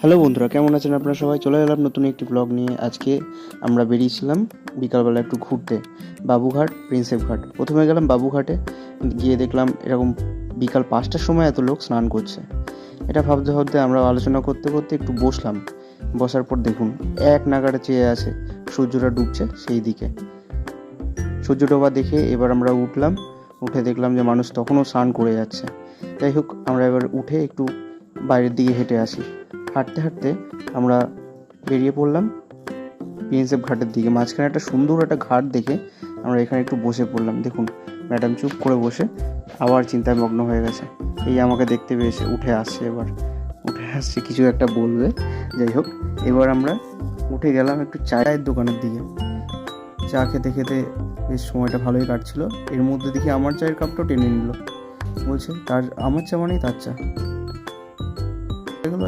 Hello বন্ধুরা, কেমন আছেন আপনারা সবাই? চলে এলাম নতুন একটি ব্লগ নিয়ে। আজকে আমরা বেরিয়েছিলাম বিকালবেলা একটু ঘুরতে, বাবুঘাট, প্রিন্সেপ ঘাট। প্রথমে গেলাম বাবুঘাটে, গিয়ে দেখলাম এরকম বিকাল 5টার সময় এত লোক স্নান করছে। এটা ভাবতে ভাবতে আমরা আলোচনা করতে করতে একটু বসলাম। বসার পর দেখুন, এক নাগাড়ে চেয়ে আছে সূর্যটা ডুবছে সেই দিকে। সূর্য ডোবা দেখে এবার আমরা উঠলাম। উঠে দেখলাম যে মানুষ তখনও স্নান করে যাচ্ছে। যাই হোক, আমরা এবার উঠে একটু বাইরের দিকে হেঁটে আসি। হাঁটতে হাঁটতে আমরা বেরিয়ে পড়লাম প্রিন্সেপ ঘাটের দিকে। মাঝখানে একটা সুন্দর একটা ঘাট দেখে আমরা এখানে একটু বসে পড়লাম। দেখুন, ম্যাডাম চুপ করে বসে আবার চিন্তায় মগ্ন হয়ে গেছে। এই আমাকে দেখতে পেয়েছে, উঠে আসছে, এবার উঠে আসছে, কিছু একটা বলবে। যাই হোক, এবার আমরা উঠে গেলাম একটু চায়ের দোকানের দিকে। চা খেতে খেতে বেশ সময়টা ভালোই কাটছিল। এর মধ্যে দেখি আমার চায়ের কাপটাও টেনে নিল, বলছে তার আমার চা মানেই তার চা।